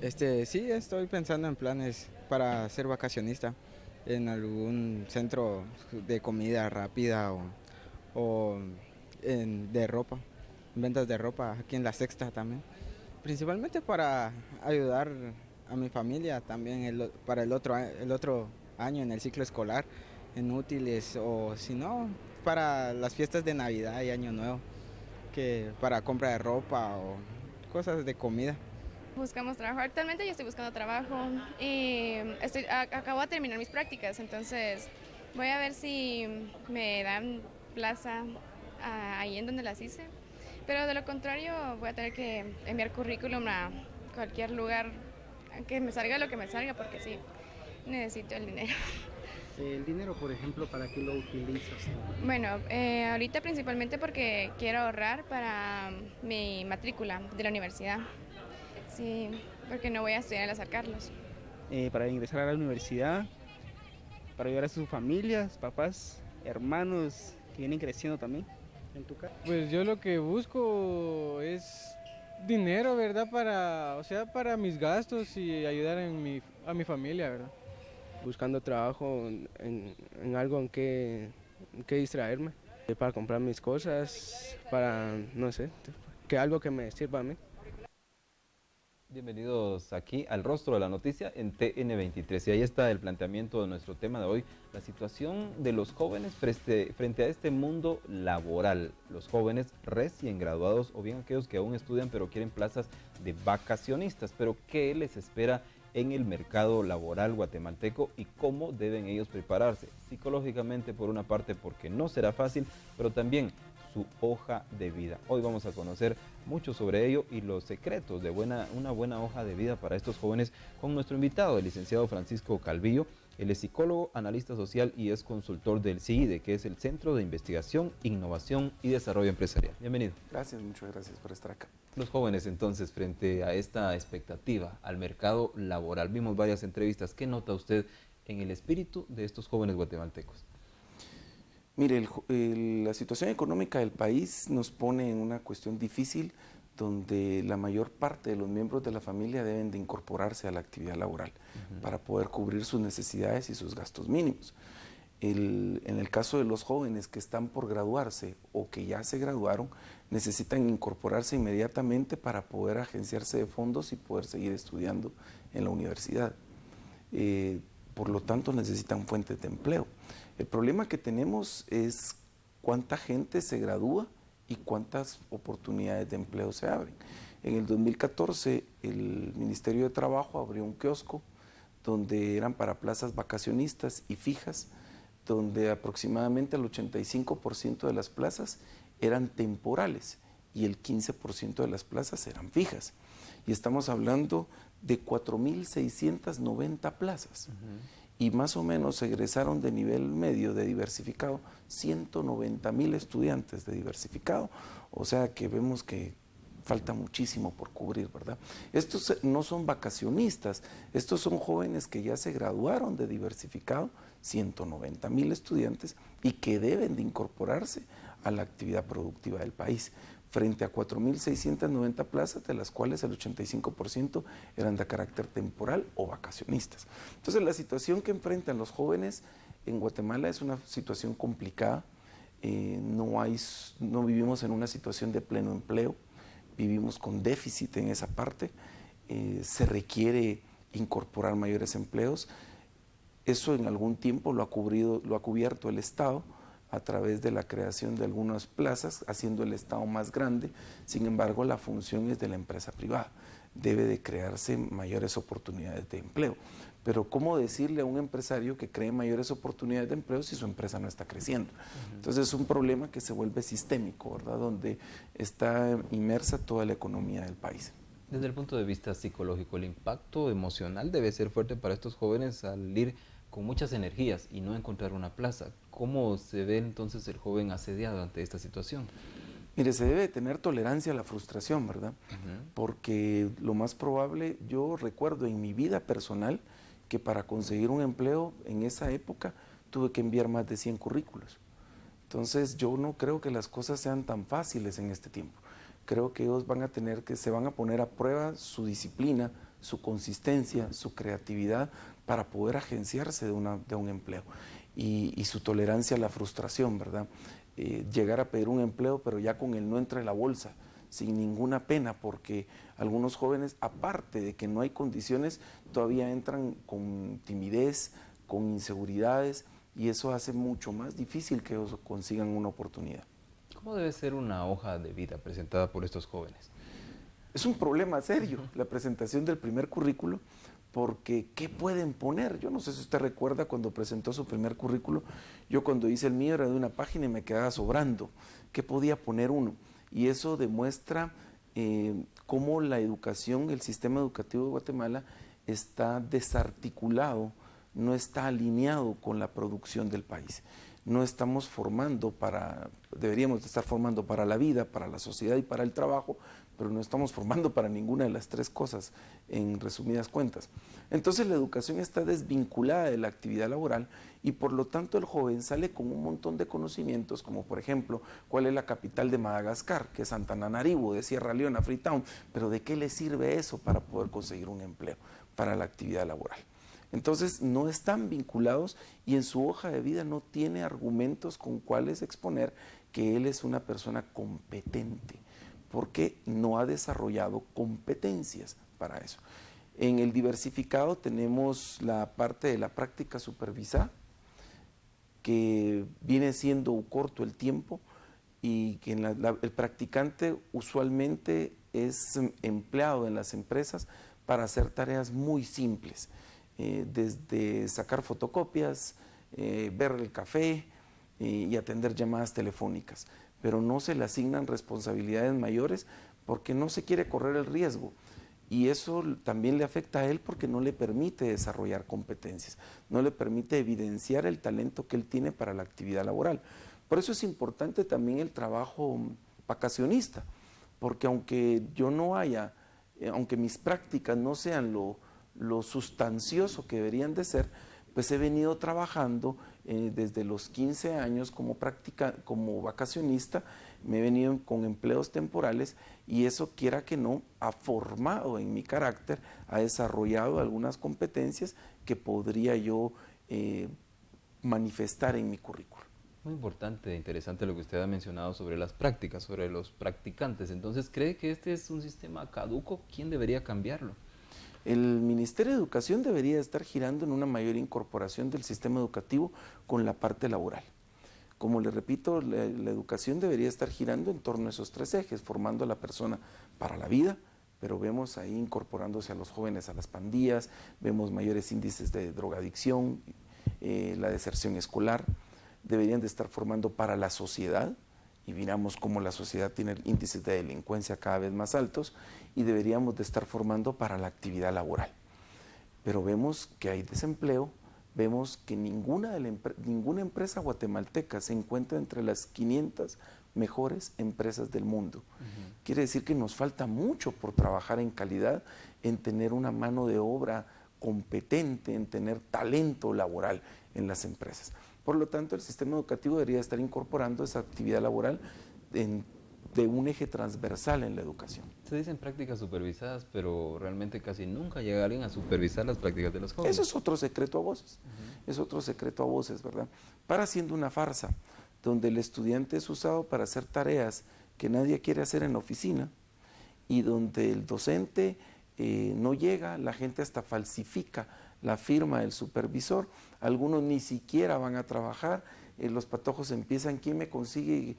Sí, estoy pensando en planes para ser vacacionista en algún centro de comida rápida o de ropa, ventas de ropa aquí en La Sexta también. Principalmente para ayudar a mi familia también para el otro año en el ciclo escolar, en útiles o si no, para las fiestas de Navidad y Año Nuevo, que para compra de ropa o cosas de comida. Buscamos trabajo. Actualmente yo estoy buscando trabajo y acabo de terminar mis prácticas, entonces voy a ver si me dan plaza ahí en donde las hice. Pero de lo contrario voy a tener que enviar currículum a cualquier lugar que me salga lo que me salga porque sí, necesito el dinero. El dinero, por ejemplo, ¿para qué lo utilizas tú? Bueno, ahorita principalmente porque quiero ahorrar para mi matrícula de la universidad. Sí, porque no voy a estudiar en la San Carlos. Para ingresar a la universidad, para ayudar a sus familias, papás, hermanos que vienen creciendo también, en tu caso. Pues yo lo que busco es dinero, ¿verdad? O sea, para mis gastos y ayudar a mi familia, ¿verdad? Buscando trabajo en algo en que distraerme, para comprar mis cosas, para, no sé, que algo que me sirva a mí. Bienvenidos aquí al Rostro de la Noticia en TN23. Y ahí está el planteamiento de nuestro tema de hoy, la situación de los jóvenes frente a este mundo laboral. Los jóvenes recién graduados o bien aquellos que aún estudian pero quieren plazas de vacacionistas. Pero ¿qué les espera en el mercado laboral guatemalteco y cómo deben ellos prepararse? Psicológicamente, por una parte, porque no será fácil, pero también su hoja de vida. Hoy vamos a conocer mucho sobre ello y los secretos de una buena hoja de vida para estos jóvenes con nuestro invitado, el licenciado Francisco Calvillo. Él es psicólogo, analista social y es consultor del CIDE, que es el Centro de Investigación, Innovación y Desarrollo Empresarial. Bienvenido. Gracias, muchas gracias por estar acá. Los jóvenes entonces, frente a esta expectativa al mercado laboral, vimos varias entrevistas. ¿Qué nota usted en el espíritu de estos jóvenes guatemaltecos? Mire, la situación económica del país nos pone en una cuestión difícil donde la mayor parte de los miembros de la familia deben de incorporarse a la actividad laboral para poder cubrir sus necesidades y sus gastos mínimos. En el caso de los jóvenes que están por graduarse o que ya se graduaron, necesitan incorporarse inmediatamente para poder agenciarse de fondos y poder seguir estudiando en la universidad. Por lo tanto, necesitan fuentes de empleo. El problema que tenemos es cuánta gente se gradúa y cuántas oportunidades de empleo se abren. En el 2014, el Ministerio de Trabajo abrió un kiosco donde eran para plazas vacacionistas y fijas, donde aproximadamente el 85% de las plazas eran temporales y el 15% de las plazas eran fijas. Y estamos hablando de 4.690 plazas. Y más o menos egresaron de nivel medio de diversificado 190.000 estudiantes de diversificado. O sea que vemos que falta muchísimo por cubrir, ¿verdad? Estos no son vacacionistas, estos son jóvenes que ya se graduaron de diversificado, 190.000 estudiantes, y que deben de incorporarse a la actividad productiva del país, frente a 4.690 plazas, de las cuales el 85% eran de carácter temporal o vacacionistas. Entonces, la situación que enfrentan los jóvenes en Guatemala es una situación complicada. No vivimos en una situación de pleno empleo, vivimos con déficit en esa parte. Se requiere incorporar mayores empleos. Eso en algún tiempo lo ha cubierto el Estado a través de la creación de algunas plazas, haciendo el Estado más grande. Sin embargo, la función es de la empresa privada. Debe de crearse mayores oportunidades de empleo. Pero ¿cómo decirle a un empresario que cree mayores oportunidades de empleo si su empresa no está creciendo? Entonces es un problema que se vuelve sistémico, ¿verdad? Donde está inmersa toda la economía del país. Desde el punto de vista psicológico, el impacto emocional debe ser fuerte para estos jóvenes al ir con muchas energías y no encontrar una plaza. ¿Cómo se ve entonces el joven asediado ante esta situación? Mire, se debe tener tolerancia a la frustración, ¿verdad? Porque lo más probable, yo recuerdo en mi vida personal que para conseguir un empleo en esa época tuve que enviar más de 100 currículos. Entonces yo no creo que las cosas sean tan fáciles en este tiempo. Creo que ellos se van a poner a prueba su disciplina, su consistencia, su creatividad para poder agenciarse de un empleo y su tolerancia a la frustración, ¿verdad? Llegar a pedir un empleo, pero ya con el no entre la bolsa, sin ninguna pena, porque algunos jóvenes, aparte de que no hay condiciones, todavía entran con timidez, con inseguridades, y eso hace mucho más difícil que ellos consigan una oportunidad. ¿Cómo debe ser una hoja de vida presentada por estos jóvenes? Es un problema serio la presentación del primer currículo, porque ¿qué pueden poner? Yo no sé si usted recuerda cuando presentó su primer currículo, yo cuando hice el mío era de una página y me quedaba sobrando. ¿Qué podía poner uno? Y eso demuestra cómo la educación, el sistema educativo de Guatemala está desarticulado, no está alineado con la producción del país. No estamos formando deberíamos estar formando para la vida, para la sociedad y para el trabajo, pero no estamos formando para ninguna de las tres cosas, en resumidas cuentas. Entonces la educación está desvinculada de la actividad laboral y por lo tanto el joven sale con un montón de conocimientos, como por ejemplo, cuál es la capital de Madagascar, que es Antananarivo, de Sierra Leona, Freetown, pero ¿de qué le sirve eso para poder conseguir un empleo, para la actividad laboral? Entonces no están vinculados y en su hoja de vida no tiene argumentos con cuáles exponer que él es una persona competente, porque no ha desarrollado competencias para eso. En el diversificado tenemos la parte de la práctica supervisada, que viene siendo corto el tiempo y que el practicante usualmente es empleado en las empresas para hacer tareas muy simples. Desde sacar fotocopias, ver el café y atender llamadas telefónicas, pero no se le asignan responsabilidades mayores porque no se quiere correr el riesgo y eso también le afecta a él porque no le permite desarrollar competencias, no le permite evidenciar el talento que él tiene para la actividad laboral. Por eso es importante también el trabajo vacacionista, porque aunque yo no haya, aunque mis prácticas no sean lo sustancioso que deberían de ser, pues he venido trabajando desde los 15 años como vacacionista, me he venido con empleos temporales y eso, quiera que no, ha formado en mi carácter, ha desarrollado algunas competencias que podría yo manifestar en mi currículum. Muy importante e interesante lo que usted ha mencionado sobre las prácticas, sobre los practicantes. Entonces, ¿cree que este es un sistema caduco? ¿Quién debería cambiarlo? El Ministerio de Educación debería estar girando en una mayor incorporación del sistema educativo con la parte laboral. Como le repito, la educación debería estar girando en torno a esos tres ejes, formando a la persona para la vida, pero vemos ahí incorporándose a los jóvenes a las pandillas, vemos mayores índices de drogadicción, la deserción escolar. Deberían de estar formando para la sociedad, y miramos cómo la sociedad tiene índices de delincuencia cada vez más altos, y deberíamos de estar formando para la actividad laboral. Pero vemos que hay desempleo, vemos que ninguna empresa guatemalteca se encuentra entre las 500 mejores empresas del mundo. Quiere decir que nos falta mucho por trabajar en calidad, en tener una mano de obra competente, en tener talento laboral en las empresas. Por lo tanto, el sistema educativo debería estar incorporando esa actividad laboral de un eje transversal en la educación. Se dicen prácticas supervisadas, pero realmente casi nunca llega alguien a supervisar las prácticas de los jóvenes. Eso es otro secreto a voces, es otro secreto a voces, ¿verdad? Para siendo una farsa, donde el estudiante es usado para hacer tareas que nadie quiere hacer en la oficina y donde el docente no llega, la gente hasta falsifica la firma del supervisor, algunos ni siquiera van a trabajar, los patojos empiezan, ¿quién me consigue,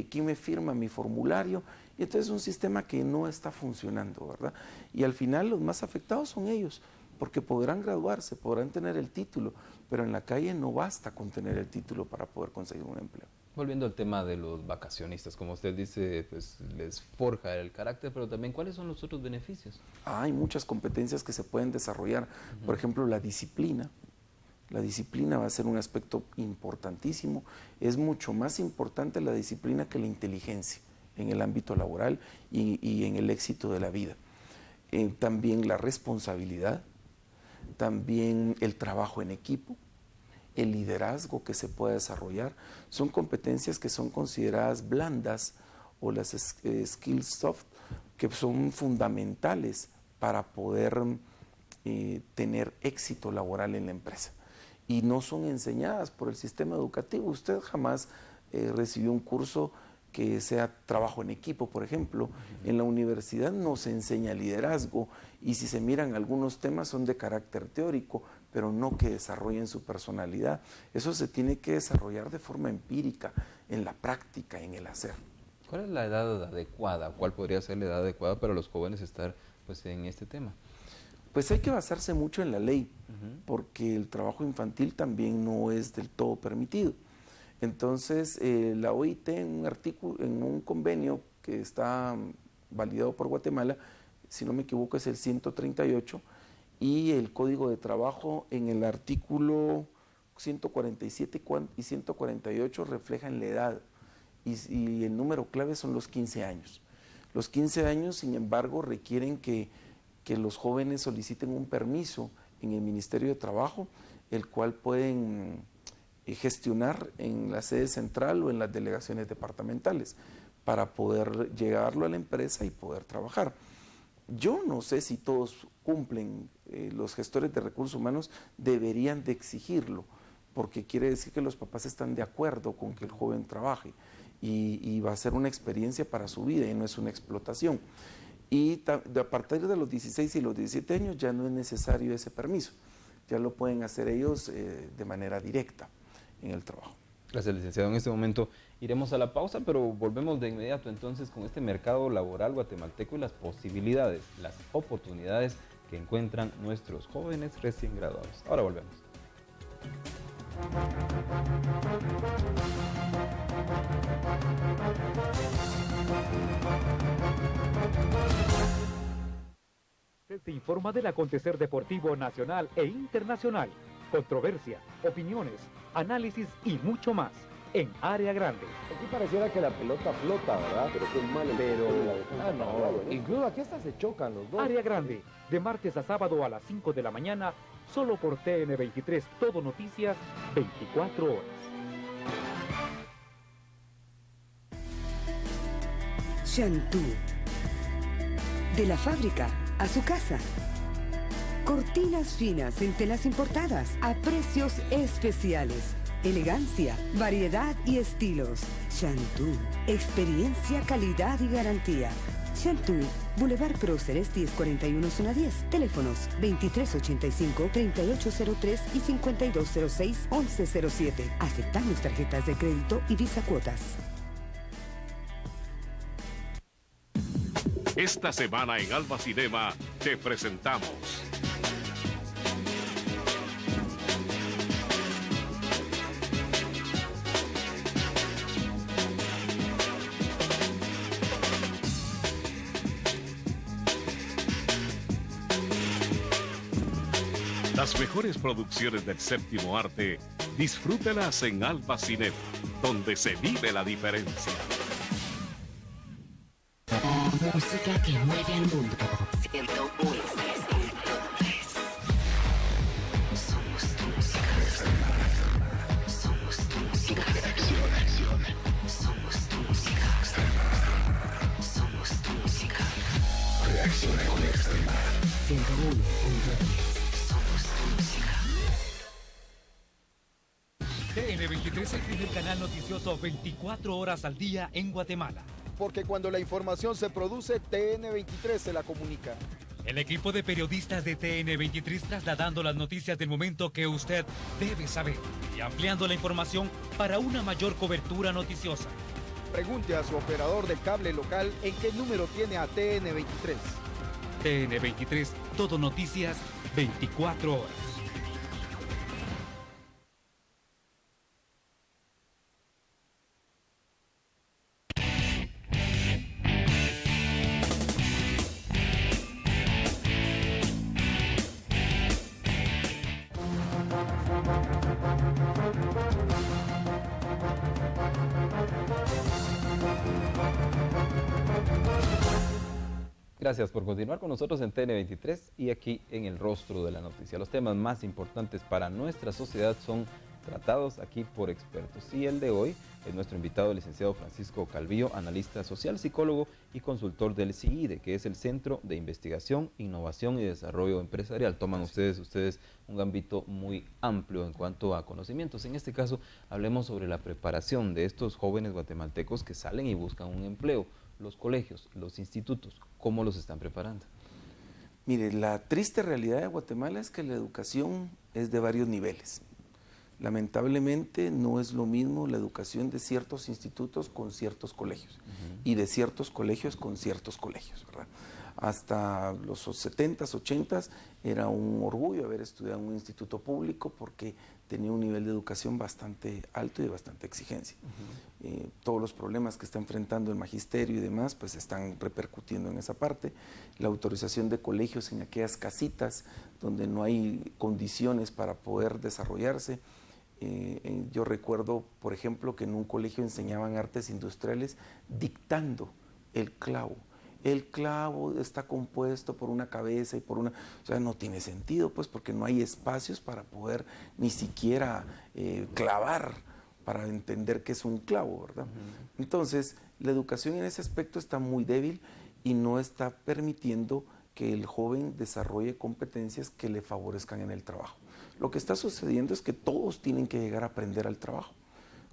quién me firma mi formulario? Y entonces es un sistema que no está funcionando, ¿verdad? Y al final los más afectados son ellos, porque podrán graduarse, podrán tener el título, pero en la calle no basta con tener el título para poder conseguir un empleo. Volviendo al tema de los vacacionistas, como usted dice, pues les forja el carácter, pero también, ¿cuáles son los otros beneficios? Hay muchas competencias que se pueden desarrollar, por ejemplo, la disciplina. La disciplina va a ser un aspecto importantísimo, es mucho más importante la disciplina que la inteligencia en el ámbito laboral y en el éxito de la vida. También la responsabilidad, también el trabajo en equipo, el liderazgo que se puede desarrollar, son competencias que son consideradas blandas o las skills soft, que son fundamentales para poder tener éxito laboral en la empresa. Y no son enseñadas por el sistema educativo. Usted jamás recibió un curso que sea trabajo en equipo, por ejemplo. En la universidad no se enseña liderazgo, y si se miran algunos temas son de carácter teórico, pero no que desarrollen su personalidad. Eso se tiene que desarrollar de forma empírica, en la práctica, en el hacer. ¿Cuál es la edad adecuada? ¿Cuál podría ser la edad adecuada para los jóvenes estar pues, en este tema? Pues hay que basarse mucho en la ley, porque el trabajo infantil también no es del todo permitido. Entonces, la OIT en un artículo, en un convenio que está validado por Guatemala, si no me equivoco es el 138, y el Código de Trabajo en el artículo 147 y 148 reflejan la edad, y el número clave son los 15 años. Los 15 años, sin embargo, requieren que los jóvenes soliciten un permiso en el Ministerio de Trabajo, el cual pueden gestionar en la sede central o en las delegaciones departamentales para poder llevarlo a la empresa y poder trabajar. Yo no sé si todos cumplen, los gestores de recursos humanos deberían de exigirlo, porque quiere decir que los papás están de acuerdo con que el joven trabaje y va a ser una experiencia para su vida y no es una explotación. Y a partir de los 16 y los 17 años ya no es necesario ese permiso, ya lo pueden hacer ellos de manera directa en el trabajo. Gracias, licenciado. En este momento iremos a la pausa, pero volvemos de inmediato entonces con este mercado laboral guatemalteco y las posibilidades, las oportunidades que encuentran nuestros jóvenes recién graduados. Ahora volvemos. Se informa del acontecer deportivo nacional e internacional, controversia, opiniones, análisis y mucho más en Área Grande. Aquí pareciera que la pelota flota, ¿verdad? Pero qué mal. No, incluso aquí hasta se chocan los dos. Área Grande, de martes a sábado a las 5 de la mañana, solo por TN23, Todo Noticias, 24 horas. Shantú. De la fábrica a su casa. Cortinas finas en telas importadas a precios especiales. Elegancia, variedad y estilos. Shantú. Experiencia, calidad y garantía. Shantú. Boulevard Próceres 1041 zona 10. Teléfonos 2385-3803 y 5206-1107. Aceptamos tarjetas de crédito y Visa Cuotas. Esta semana en Alba Cinema te presentamos las mejores producciones del séptimo arte. Disfrútelas en Alba Cinema, donde se vive la diferencia. Música que mueve al mundo. 101.3. Somos tu música. Somos tu música. Somos tu música. Somos tu música. Reacciona con Extrema. 101.3. Somos tu música. TN23 es el primer canal noticioso 24 horas al día en Guatemala. Porque cuando la información se produce, TN23 se la comunica. El equipo de periodistas de TN23 trasladando las noticias del momento que usted debe saber y ampliando la información para una mayor cobertura noticiosa. Pregunte a su operador de cable local en qué número tiene a TN23. TN23, Todo Noticias, 24 horas. Gracias por continuar con nosotros en TN23 y aquí en el rostro de la noticia. Los temas más importantes para nuestra sociedad son tratados aquí por expertos. Y el de hoy es nuestro invitado, el licenciado Francisco Calvillo, analista social, psicólogo y consultor del CIDE, que es el Centro de Investigación, Innovación y Desarrollo Empresarial. Toman ustedes un ámbito muy amplio en cuanto a conocimientos. En este caso, hablemos sobre la preparación de estos jóvenes guatemaltecos que salen y buscan un empleo. Los colegios, los institutos, ¿cómo los están preparando? Mire, la triste realidad de Guatemala es que la educación es de varios niveles. Lamentablemente no es lo mismo la educación de ciertos institutos con ciertos colegios y de ciertos colegios con ciertos colegios, ¿verdad? Hasta los 70s, 80s era un orgullo haber estudiado en un instituto público porque tenía un nivel de educación bastante alto y de bastante exigencia. Todos los problemas que está enfrentando el magisterio y demás pues están repercutiendo en esa parte. La autorización de colegios en aquellas casitas donde no hay condiciones para poder desarrollarse. Yo recuerdo, por ejemplo, que en un colegio enseñaban artes industriales dictando el clavo. El clavo está compuesto por una cabeza y por una... O sea, no tiene sentido, pues, porque no hay espacios para poder ni siquiera clavar, para entender qué es un clavo, ¿verdad? Entonces, la educación en ese aspecto está muy débil y no está permitiendo que el joven desarrolle competencias que le favorezcan en el trabajo. Lo que está sucediendo es que todos tienen que llegar a aprender al trabajo.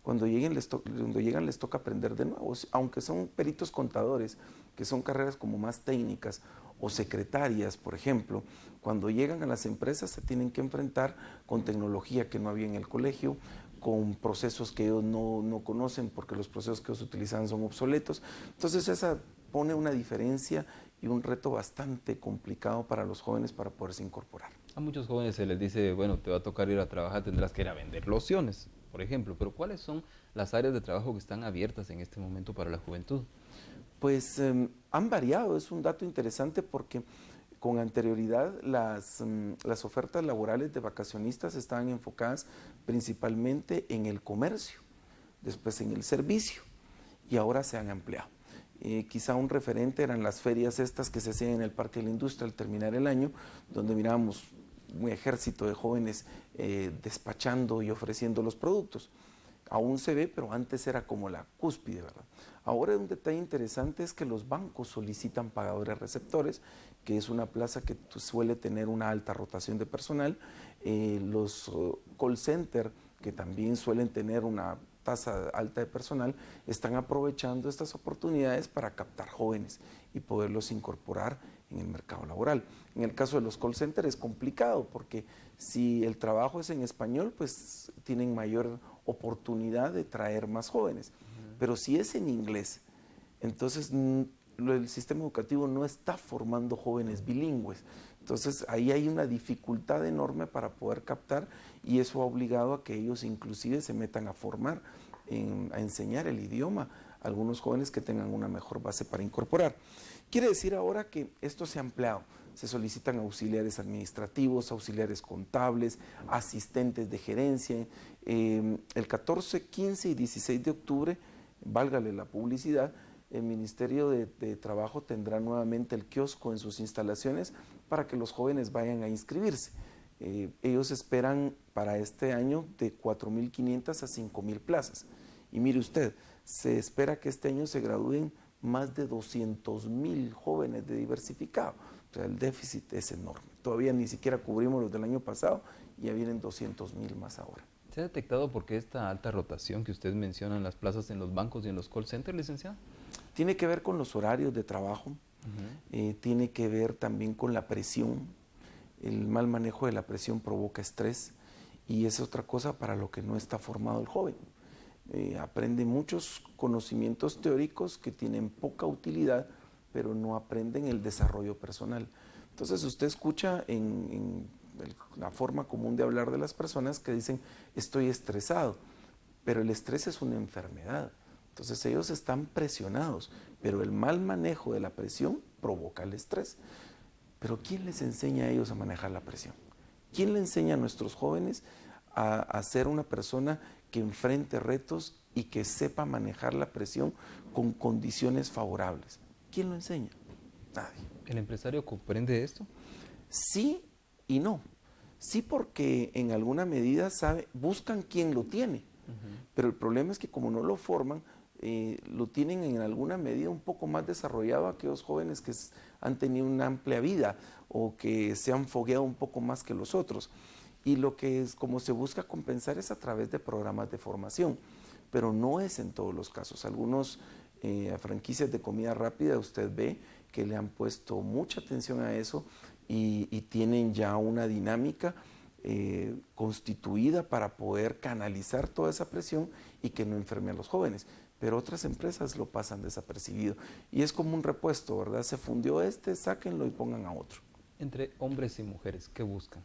Cuando llegan les toca aprender de nuevo, aunque son peritos contadores, que son carreras como más técnicas, o secretarias, por ejemplo, cuando llegan a las empresas se tienen que enfrentar con tecnología que no había en el colegio, con procesos que ellos no conocen porque los procesos que ellos utilizan son obsoletos. Entonces esa pone una diferencia y un reto bastante complicado para los jóvenes para poderse incorporar. A muchos jóvenes se les dice, bueno, te va a tocar ir a trabajar, tendrás que ir a vender lociones, por ejemplo, pero ¿cuáles son las áreas de trabajo que están abiertas en este momento para la juventud? Pues han variado, es un dato interesante porque con anterioridad las ofertas laborales de vacacionistas estaban enfocadas principalmente en el comercio, después en el servicio y ahora se han ampliado. Quizá un referente eran las ferias estas que se hacían en el Parque de la Industria al terminar el año, donde mirábamos un ejército de jóvenes despachando y ofreciendo los productos. Aún se ve, pero antes era como la cúspide, ¿verdad? Ahora un detalle interesante es que los bancos solicitan pagadores receptores, que es una plaza que suele tener una alta rotación de personal. Los call center, que también suelen tener una tasa alta de personal, están aprovechando estas oportunidades para captar jóvenes y poderlos incorporar en el mercado laboral. En el caso de los call centers es complicado porque si el trabajo es en español, pues tienen mayor oportunidad de traer más jóvenes. Pero si es en inglés, entonces el sistema educativo no está formando jóvenes bilingües. Entonces ahí hay una dificultad enorme para poder captar y eso ha obligado a que ellos inclusive se metan a formar, a enseñar el idioma a algunos jóvenes que tengan una mejor base para incorporar. Quiere decir ahora que esto se ha ampliado. Se solicitan auxiliares administrativos, auxiliares contables, asistentes de gerencia. El 14, 15 y 16 de octubre, válgale la publicidad, el Ministerio de Trabajo tendrá nuevamente el kiosco en sus instalaciones para que los jóvenes vayan a inscribirse. Ellos esperan para este año de 4.500 a 5.000 plazas. Y mire usted, se espera que este año se gradúen más de 200.000 jóvenes de diversificado. O sea, el déficit es enorme. Todavía ni siquiera cubrimos los del año pasado y ya vienen 200.000 más ahora. ¿Se ha detectado por qué esta alta rotación que usted menciona en las plazas, en los bancos y en los call centers, licenciado? Tiene que ver con los horarios de trabajo, tiene que ver también con la presión. El mal manejo de la presión provoca estrés y es otra cosa para lo que no está formado el joven. Aprende muchos conocimientos teóricos que tienen poca utilidad, pero no aprenden el desarrollo personal. Entonces usted escucha en la forma común de hablar de las personas que dicen estoy estresado, pero el estrés es una enfermedad. Entonces ellos están presionados, pero el mal manejo de la presión provoca el estrés. Pero ¿quién les enseña a ellos a manejar la presión? ¿Quién le enseña a nuestros jóvenes a ser una persona que enfrente retos y que sepa manejar la presión con condiciones favorables? ¿Quién lo enseña? Nadie. ¿El empresario comprende esto? Sí y no. Sí, porque en alguna medida buscan quién lo tiene, pero el problema es que como no lo forman, lo tienen en alguna medida un poco más desarrollado aquellos jóvenes que han tenido una amplia vida o que se han fogueado un poco más que los otros. Y lo que es como se busca compensar es a través de programas de formación, pero no es en todos los casos. Algunos franquicias de comida rápida usted ve que le han puesto mucha atención a eso y tienen ya una dinámica constituida para poder canalizar toda esa presión y que no enferme a los jóvenes. Pero otras empresas lo pasan desapercibido y es como un repuesto, ¿verdad? Se fundió sáquenlo y pongan a otro. Entre hombres y mujeres, ¿qué buscan?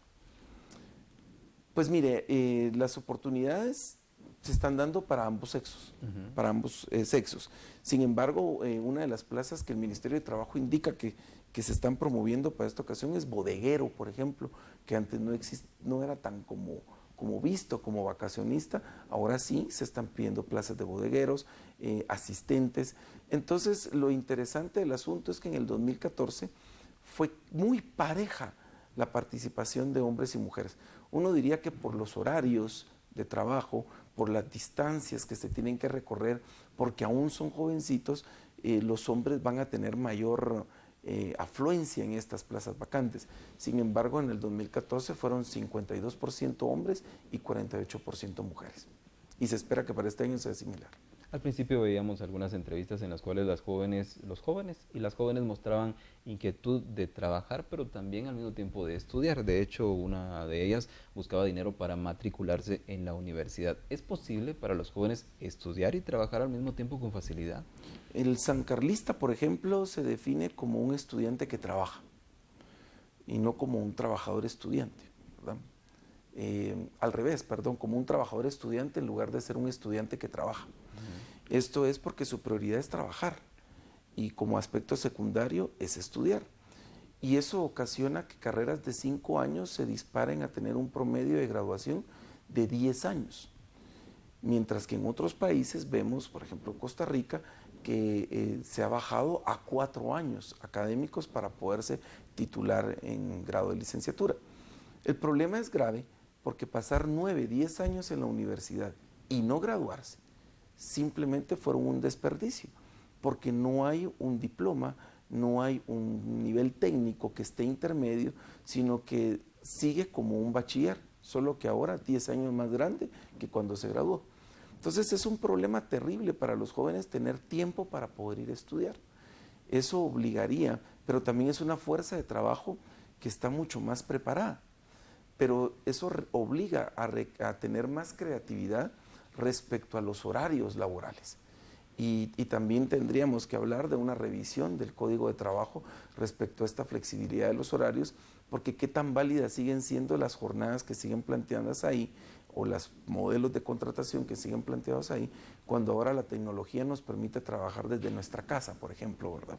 Pues mire, las oportunidades se están dando para ambos sexos, para ambos sexos. Sin embargo, una de las plazas que el Ministerio de Trabajo indica que se están promoviendo para esta ocasión es bodeguero, por ejemplo, que antes no era tan como visto como vacacionista, ahora sí se están pidiendo plazas de bodegueros, asistentes. Entonces, lo interesante del asunto es que en el 2014 fue muy pareja la participación de hombres y mujeres. Uno diría que por los horarios de trabajo, por las distancias que se tienen que recorrer, porque aún son jovencitos, los hombres van a tener mayor afluencia en estas plazas vacantes. Sin embargo, en el 2014 fueron 52% hombres y 48% mujeres. Y se espera que para este año sea similar. Al principio veíamos algunas entrevistas en las cuales los jóvenes y las jóvenes mostraban inquietud de trabajar, pero también al mismo tiempo de estudiar. De hecho, una de ellas buscaba dinero para matricularse en la universidad. ¿Es posible para los jóvenes estudiar y trabajar al mismo tiempo con facilidad? El sancarlista, por ejemplo, se define como un estudiante que trabaja y no como un trabajador estudiante, ¿verdad? Al revés, perdón, como un trabajador estudiante en lugar de ser un estudiante que trabaja. Esto es porque su prioridad es trabajar y como aspecto secundario es estudiar. Y eso ocasiona que carreras de 5 años se disparen a tener un promedio de graduación de 10 años. Mientras que en otros países vemos, por ejemplo, Costa Rica, que se ha bajado a 4 años académicos para poderse titular en grado de licenciatura. El problema es grave porque pasar 9, 10 años en la universidad y no graduarse simplemente fueron un desperdicio, porque no hay un diploma, no hay un nivel técnico que esté intermedio, sino que sigue como un bachiller, solo que ahora 10 años más grande que cuando se graduó. Entonces es un problema terrible para los jóvenes tener tiempo para poder ir a estudiar. Eso obligaría, pero también es una fuerza de trabajo que está mucho más preparada, pero eso obliga a tener más creatividad respecto a los horarios laborales. Y también tendríamos que hablar de una revisión del Código de Trabajo respecto a esta flexibilidad de los horarios, porque qué tan válidas siguen siendo las jornadas que siguen planteadas ahí o los modelos de contratación que siguen planteados ahí, cuando ahora la tecnología nos permite trabajar desde nuestra casa, por ejemplo, ¿verdad?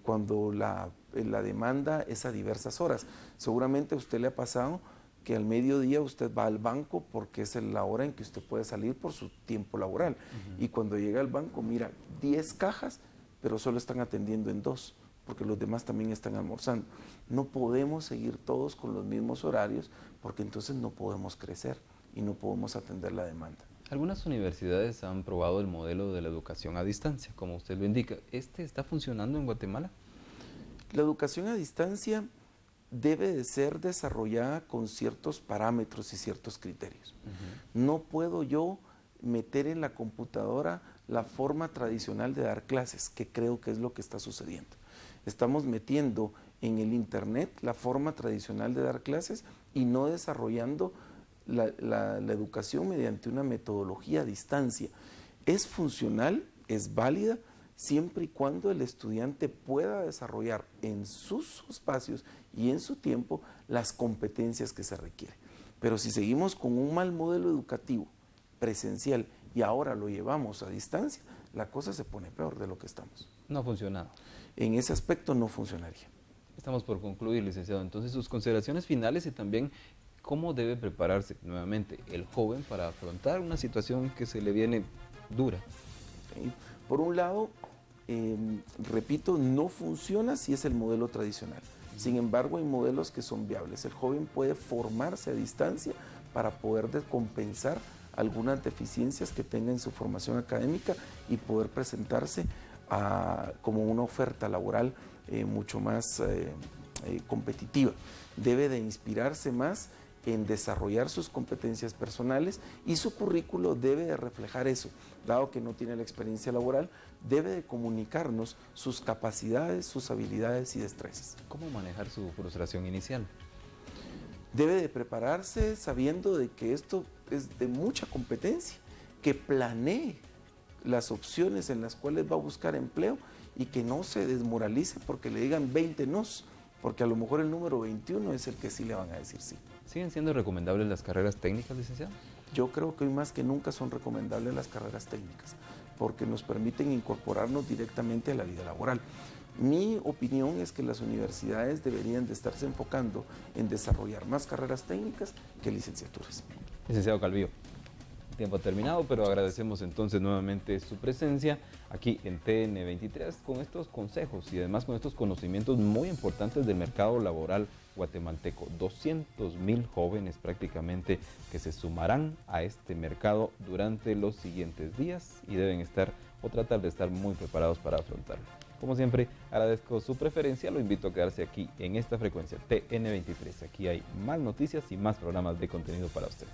Cuando la demanda es a diversas horas. Seguramente a usted le ha pasado que al mediodía usted va al banco porque es la hora en que usted puede salir por su tiempo laboral. Y cuando llega al banco, mira, 10 cajas, pero solo están atendiendo en 2, porque los demás también están almorzando. No podemos seguir todos con los mismos horarios, porque entonces no podemos crecer y no podemos atender la demanda. Algunas universidades han probado el modelo de la educación a distancia, como usted lo indica. ¿Este está funcionando en Guatemala? La educación a distancia debe de ser desarrollada con ciertos parámetros y ciertos criterios. No puedo yo meter en la computadora la forma tradicional de dar clases, que creo que es lo que está sucediendo. Estamos metiendo en el internet la forma tradicional de dar clases y no desarrollando la educación mediante una metodología a distancia. Es funcional, es válida, siempre y cuando el estudiante pueda desarrollar en sus espacios y en su tiempo las competencias que se requieren. Pero si seguimos con un mal modelo educativo presencial y ahora lo llevamos a distancia, la cosa se pone peor de lo que estamos. No ha funcionado. En ese aspecto no funcionaría. Estamos por concluir, licenciado. Entonces, sus consideraciones finales y también cómo debe prepararse nuevamente el joven para afrontar una situación que se le viene dura. Por un lado, repito, no funciona si es el modelo tradicional. Sin embargo, hay modelos que son viables. El joven puede formarse a distancia para poder compensar algunas deficiencias que tenga en su formación académica y poder presentarse como una oferta laboral mucho más competitiva. Debe de inspirarse más en desarrollar sus competencias personales y su currículo debe de reflejar eso. Dado que no tiene la experiencia laboral, debe de comunicarnos sus capacidades, sus habilidades y destrezas. ¿Cómo manejar su frustración inicial? Debe de prepararse sabiendo de que esto es de mucha competencia, que planee las opciones en las cuales va a buscar empleo y que no se desmoralice porque le digan 20 nos, porque a lo mejor el número 21 es el que sí le van a decir sí. ¿Siguen siendo recomendables las carreras técnicas, licenciado? Yo creo que hoy más que nunca son recomendables las carreras técnicas, porque nos permiten incorporarnos directamente a la vida laboral. Mi opinión es que las universidades deberían de estarse enfocando en desarrollar más carreras técnicas que licenciaturas. Licenciado Calvillo, el tiempo ha terminado, pero agradecemos entonces nuevamente su presencia aquí en TN23 con estos consejos y además con estos conocimientos muy importantes del mercado laboral guatemalteco. 200,000 jóvenes prácticamente que se sumarán a este mercado durante los siguientes días y deben estar o tratar de estar muy preparados para afrontarlo. Como siempre, agradezco su preferencia, lo invito a quedarse aquí en esta frecuencia TN23. Aquí hay más noticias y más programas de contenido para usted.